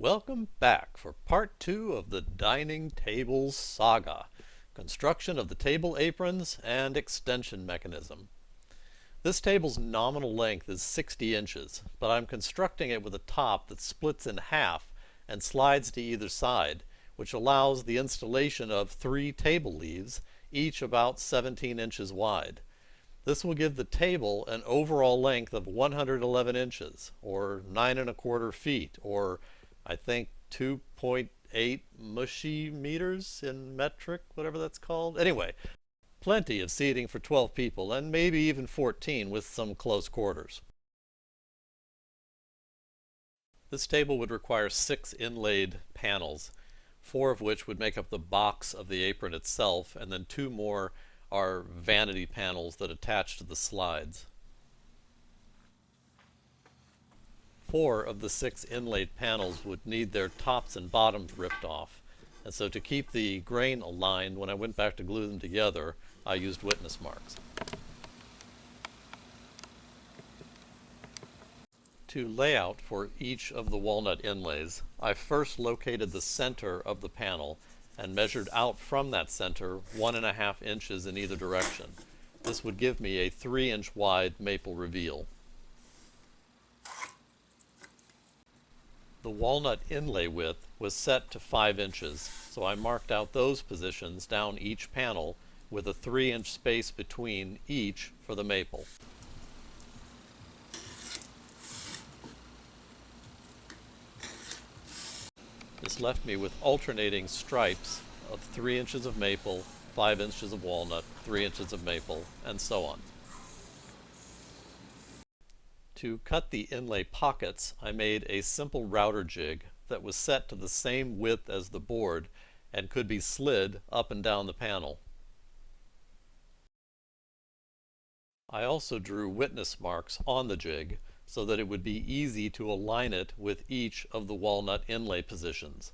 Welcome back for part 2 of the dining table saga, construction of the table aprons and extension mechanism. This table's nominal length is 60 inches, but I'm constructing it with a top that splits in half and slides to either side, which allows the installation of 3 table leaves, each about 17 inches wide. This will give the table an overall length of 111 inches, or 9¼ feet, or I think 2.8 mushy meters in metric, whatever that's called. Anyway, plenty of seating for 12 people, and maybe even 14 with some close quarters. This table would require 6 inlaid panels, 4 of which would make up the box of the apron itself, and then 2 more are vanity panels that attach to the slides. 4 of the 6 inlaid panels would need their tops and bottoms ripped off, and so to keep the grain aligned when I went back to glue them together, I used witness marks. To lay out for each of the walnut inlays, I first located the center of the panel and measured out from that center 1½ inches in either direction. This would give me a 3-inch wide maple reveal. The walnut inlay width was set to 5 inches, so I marked out those positions down each panel with a 3-inch space between each for the maple. This left me with alternating stripes of 3 inches of maple, 5 inches of walnut, 3 inches of maple, and so on. To cut the inlay pockets, I made a simple router jig that was set to the same width as the board and could be slid up and down the panel. I also drew witness marks on the jig so that it would be easy to align it with each of the walnut inlay positions.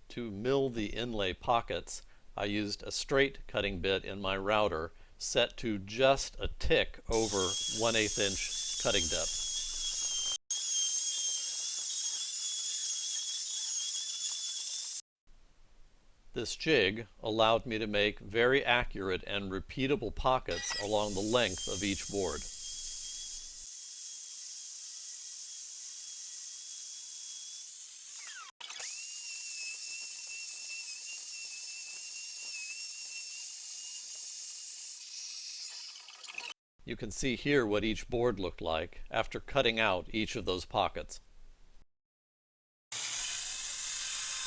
To mill the inlay pockets, I used a straight cutting bit in my router set to just a tick over 1/8 inch cutting depth. This jig allowed me to make very accurate and repeatable pockets along the length of each board. You can see here what each board looked like after cutting out each of those pockets.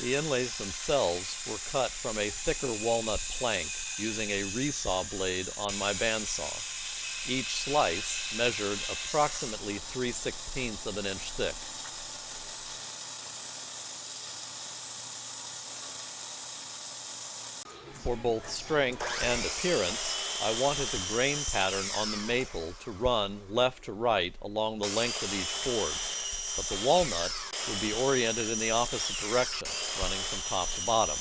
The inlays themselves were cut from a thicker walnut plank using a resaw blade on my bandsaw. Each slice measured approximately 3/16 of an inch thick. For both strength and appearance, I wanted the grain pattern on the maple to run left to right along the length of each board, but the walnut would be oriented in the opposite direction, running from top to bottom.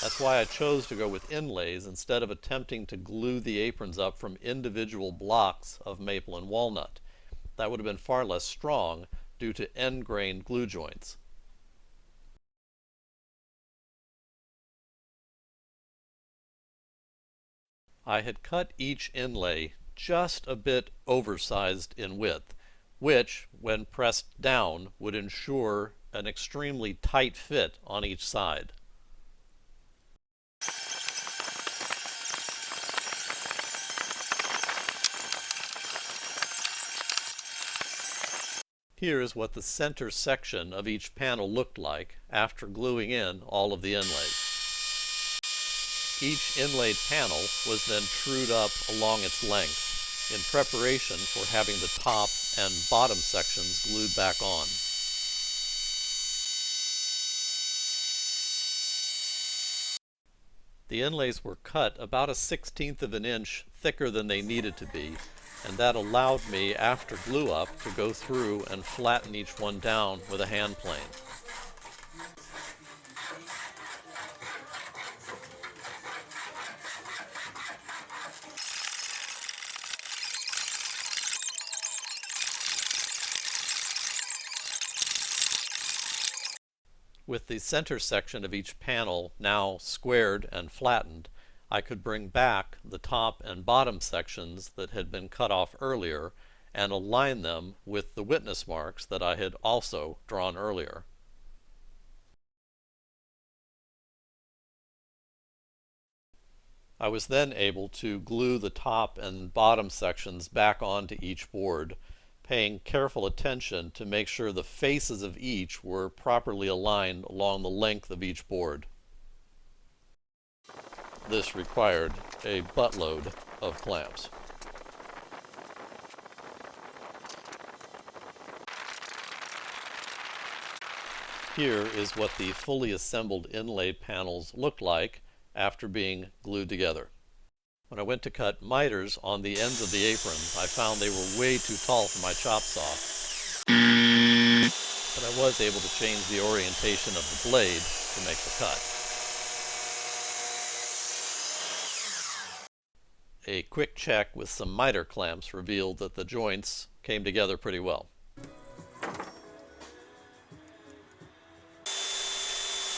That's why I chose to go with inlays instead of attempting to glue the aprons up from individual blocks of maple and walnut. That would have been far less strong due to end-grained glue joints. I had cut each inlay just a bit oversized in width, which, when pressed down, would ensure an extremely tight fit on each side. Here is what the center section of each panel looked like after gluing in all of the inlays. Each inlaid panel was then trued up along its length in preparation for having the top and bottom sections glued back on. The inlays were cut about a 1/16 of an inch thicker than they needed to be, and that allowed me, after glue up, to go through and flatten each one down with a hand plane. With the center section of each panel now squared and flattened, I could bring back the top and bottom sections that had been cut off earlier and align them with the witness marks that I had also drawn earlier. I was then able to glue the top and bottom sections back onto each board, paying careful attention to make sure the faces of each were properly aligned along the length of each board. This required a buttload of clamps. Here is what the fully assembled inlay panels looked like after being glued together. When I went to cut miters on the ends of the apron, I found they were way too tall for my chop saw, but I was able to change the orientation of the blade to make the cut. A quick check with some miter clamps revealed that the joints came together pretty well.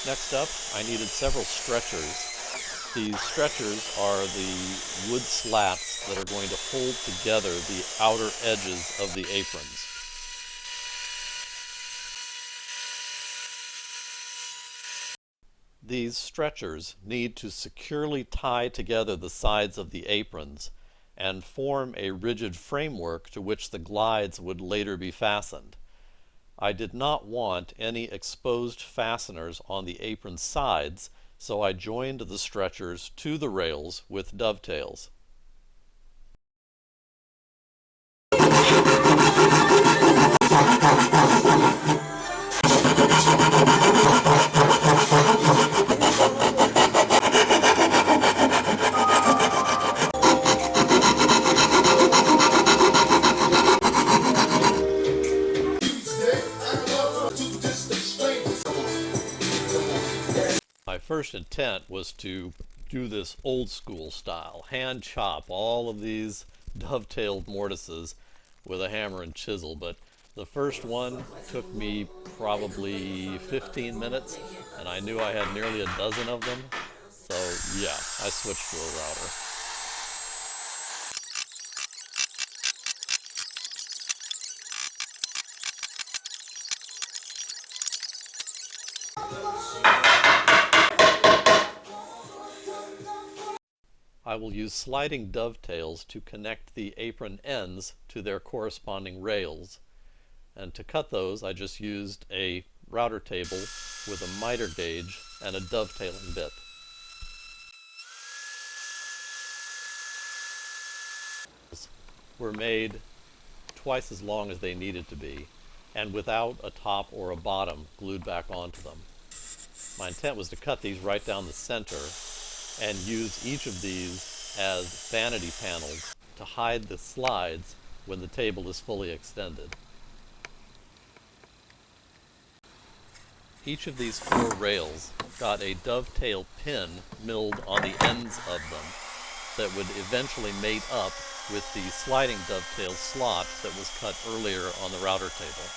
Next up, I needed several stretchers. These stretchers are the wood slats that are going to hold together the outer edges of the aprons. These stretchers need to securely tie together the sides of the aprons and form a rigid framework to which the glides would later be fastened. I did not want any exposed fasteners on the apron sides, so I joined the stretchers to the rails with dovetails. My first intent was to do this old school style, hand chop all of these dovetailed mortises with a hammer and chisel, but the first one took me probably 15 minutes and I knew I had nearly a dozen of them, so yeah, I switched to a router. I will use sliding dovetails to connect the apron ends to their corresponding rails. And to cut those, I just used a router table with a miter gauge and a dovetailing bit. Were made twice as long as they needed to be, and without a top or a bottom glued back onto them. My intent was to cut these right down the center and use each of these as vanity panels to hide the slides when the table is fully extended. Each of these 4 rails got a dovetail pin milled on the ends of them that would eventually mate up with the sliding dovetail slot that was cut earlier on the router table.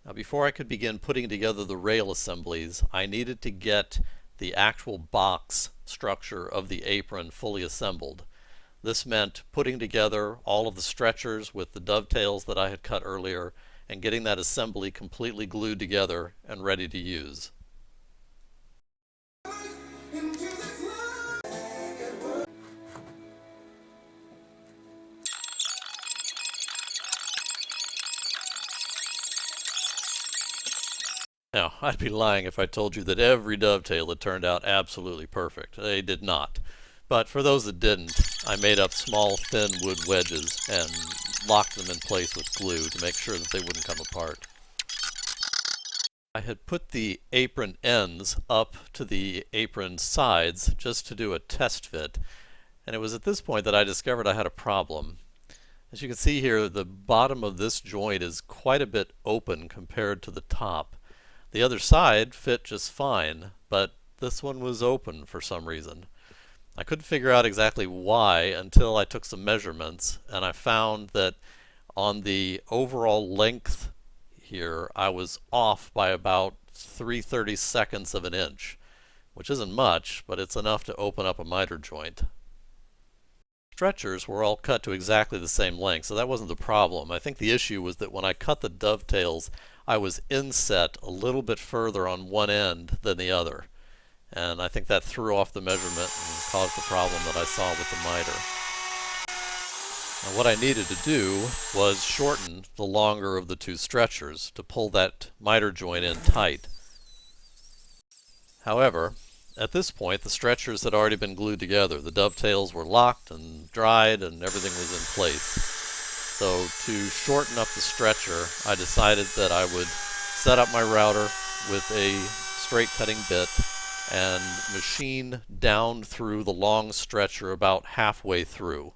Now, before I could begin putting together the rail assemblies, I needed to get the actual box structure of the apron fully assembled. This meant putting together all of the stretchers with the dovetails that I had cut earlier and getting that assembly completely glued together and ready to use. Now, I'd be lying if I told you that every dovetail had turned out absolutely perfect. They did not. But for those that didn't, I made up small, thin wood wedges and locked them in place with glue to make sure that they wouldn't come apart. I had put the apron ends up to the apron sides just to do a test fit, and it was at this point that I discovered I had a problem. As you can see here, the bottom of this joint is quite a bit open compared to the top. The other side fit just fine, but this one was open for some reason. I couldn't figure out exactly why until I took some measurements, and I found that on the overall length here I was off by about 3/32 of an inch, which isn't much, but it's enough to open up a miter joint. Stretchers were all cut to exactly the same length, so that wasn't the problem. I think the issue was that when I cut the dovetails, I was inset a little bit further on one end than the other. And I think that threw off the measurement and caused the problem that I saw with the miter. Now what I needed to do was shorten the longer of the two stretchers to pull that miter joint in tight. However, at this point the stretchers had already been glued together. The dovetails were locked and dried and everything was in place. So to shorten up the stretcher, I decided that I would set up my router with a straight cutting bit and machine down through the long stretcher about halfway through.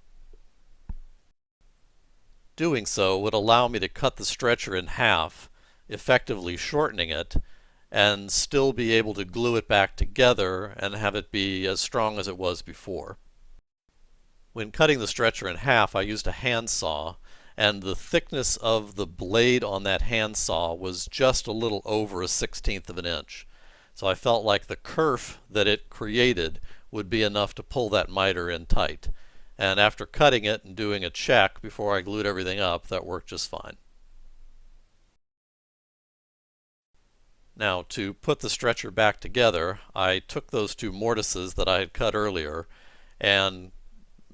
Doing so would allow me to cut the stretcher in half, effectively shortening it, and still be able to glue it back together and have it be as strong as it was before. When cutting the stretcher in half, I used a handsaw, and the thickness of the blade on that handsaw was just a little over 1/16 of an inch. So I felt like the kerf that it created would be enough to pull that miter in tight. And after cutting it and doing a check before I glued everything up, that worked just fine. Now, to put the stretcher back together, I took those two mortises that I had cut earlier and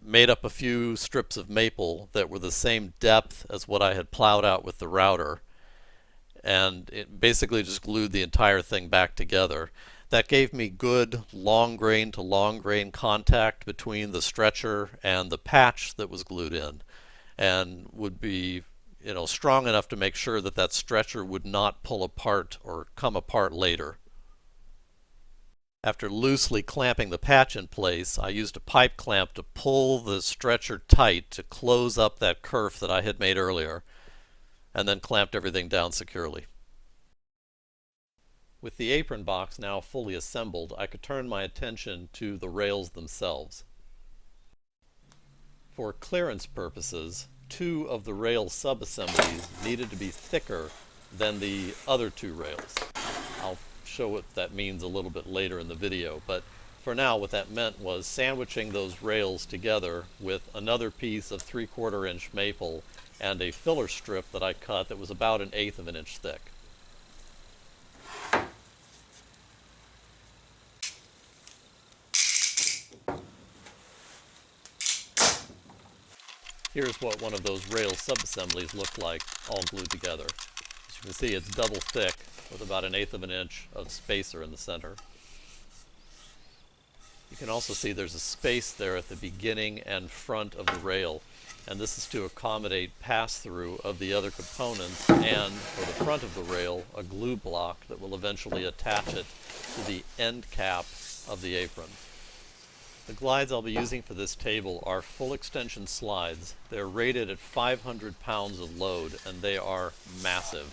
made up a few strips of maple that were the same depth as what I had plowed out with the router, and it basically just glued the entire thing back together. That gave me good long grain to long grain contact between the stretcher and the patch that was glued in, and would be strong enough to make sure that that stretcher would not pull apart or come apart later. After loosely clamping the patch in place, I used a pipe clamp to pull the stretcher tight to close up that kerf that I had made earlier, and then clamped everything down securely. With the apron box now fully assembled, I could turn my attention to the rails themselves. For clearance purposes, two of the rail sub-assemblies needed to be thicker than the other two rails. I'll show what that means a little bit later in the video, but for now what that meant was sandwiching those rails together with another piece of 3/4 inch maple and a filler strip that I cut that was about 1/8 of an inch thick. Here's what one of those rail sub-assemblies looked like, all glued together. As you can see, it's double thick with about 1/8 of an inch of spacer in the center. You can also see there's a space there at the beginning and front of the rail, and this is to accommodate pass-through of the other components, and for the front of the rail, a glue block that will eventually attach it to the end cap of the apron. The glides I'll be using for this table are full extension slides. They're rated at 500 pounds of load, and they are massive.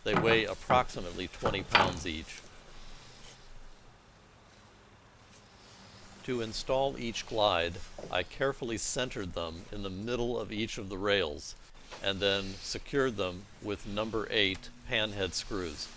They weigh approximately 20 pounds each. To install each glide, I carefully centered them in the middle of each of the rails, and then secured them with number 8 panhead screws.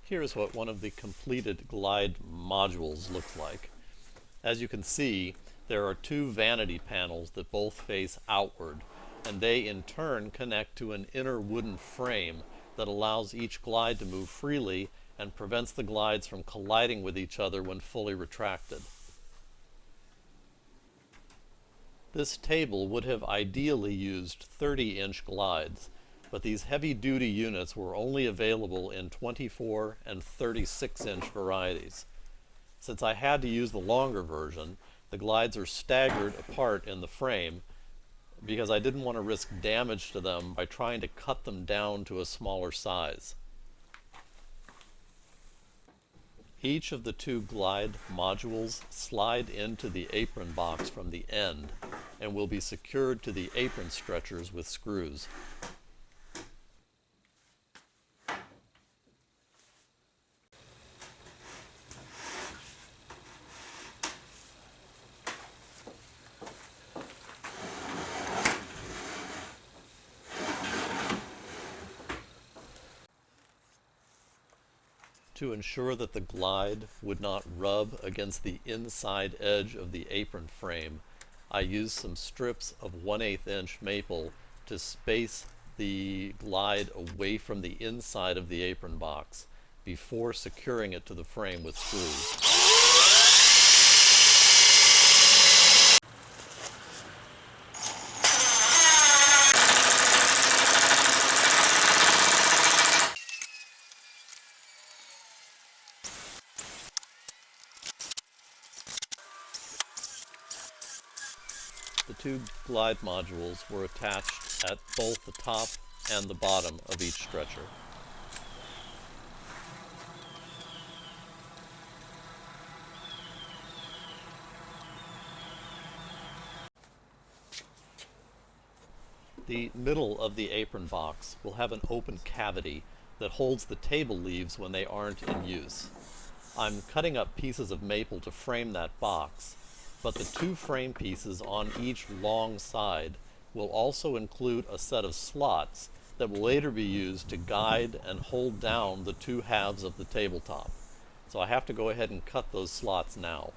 Here's what one of the completed glide modules looks like. As you can see, there are two vanity panels that both face outward, and they in turn connect to an inner wooden frame that allows each glide to move freely and prevents the glides from colliding with each other when fully retracted. This table would have ideally used 30-inch glides, but these heavy-duty units were only available in 24 and 36-inch varieties. Since I had to use the longer version, the glides are staggered apart in the frame because I didn't want to risk damage to them by trying to cut them down to a smaller size. Each of the two glide modules slide into the apron box from the end and will be secured to the apron stretchers with screws. To ensure that the glide would not rub against the inside edge of the apron frame, I used some strips of 1/8 inch maple to space the glide away from the inside of the apron box before securing it to the frame with screws. The two glide modules were attached at both the top and the bottom of each stretcher. The middle of the apron box will have an open cavity that holds the table leaves when they aren't in use. I'm cutting up pieces of maple to frame that box, but the two frame pieces on each long side will also include a set of slots that will later be used to guide and hold down the two halves of the tabletop. So I have to go ahead and cut those slots now.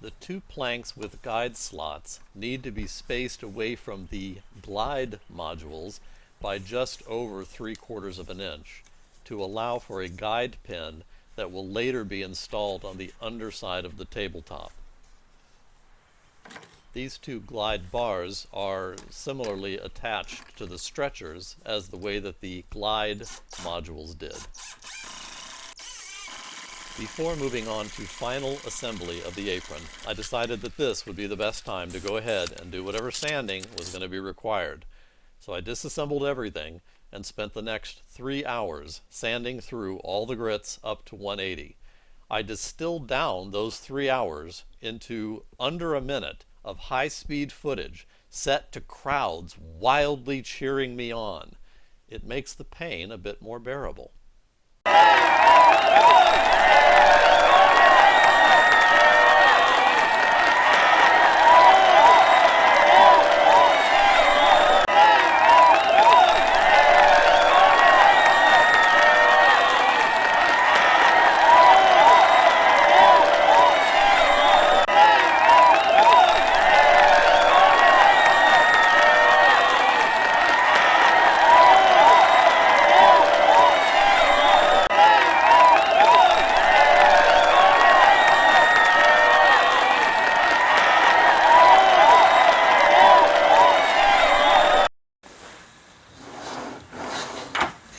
The two planks with guide slots need to be spaced away from the glide modules by just over 3/4 of an inch to allow for a guide pin that will later be installed on the underside of the tabletop. These two glide bars are similarly attached to the stretchers as the way that the glide modules did. Before moving on to final assembly of the apron, I decided that this would be the best time to go ahead and do whatever sanding was going to be required. So I disassembled everything and spent the next 3 hours sanding through all the grits up to 180. I distilled down those 3 hours into under a minute of high-speed footage set to crowds wildly cheering me on. It makes the pain a bit more bearable.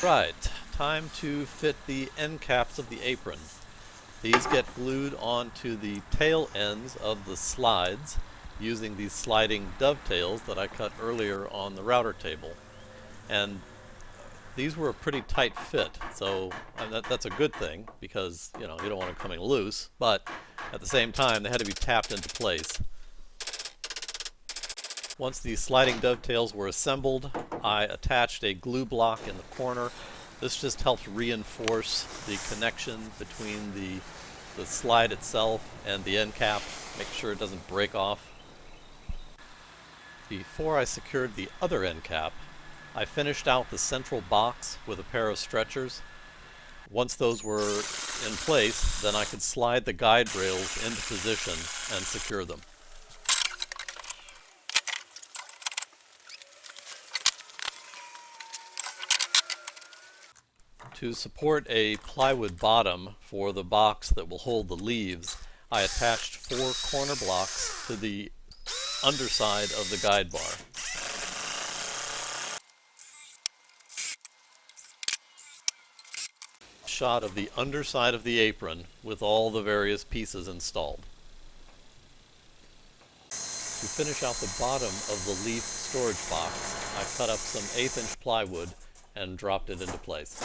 Right, time to fit the end caps of the apron. These get glued onto the tail ends of the slides using these sliding dovetails that I cut earlier on the router table. And these were a pretty tight fit, so that's a good thing because you don't want them coming loose, but at the same time they had to be tapped into place. Once the sliding dovetails were assembled, I attached a glue block in the corner. This just helps reinforce the connection between the slide itself and the end cap, make sure it doesn't break off. Before I secured the other end cap, I finished out the central box with a pair of stretchers. Once those were in place, then I could slide the guide rails into position and secure them. To support a plywood bottom for the box that will hold the leaves, I attached 4 corner blocks to the underside of the guide bar. Shot of the underside of the apron with all the various pieces installed. To finish out the bottom of the leaf storage box, I cut up some 1/8" plywood and dropped it into place.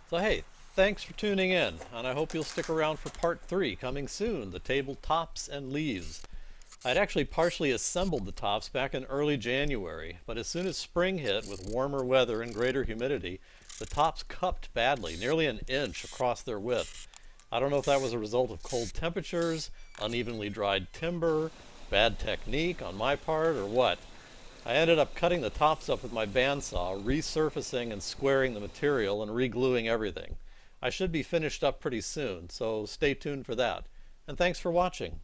So hey, thanks for tuning in, and I hope you'll stick around for part 3 coming soon, the table tops and leaves. I'd actually partially assembled the tops back in early January, but as soon as spring hit with warmer weather and greater humidity, the tops cupped badly, nearly an inch across their width. I don't know if that was a result of cold temperatures, unevenly dried timber, bad technique on my part, or what. I ended up cutting the tops up with my bandsaw, resurfacing and squaring the material and re-gluing everything. I should be finished up pretty soon, so stay tuned for that. And thanks for watching.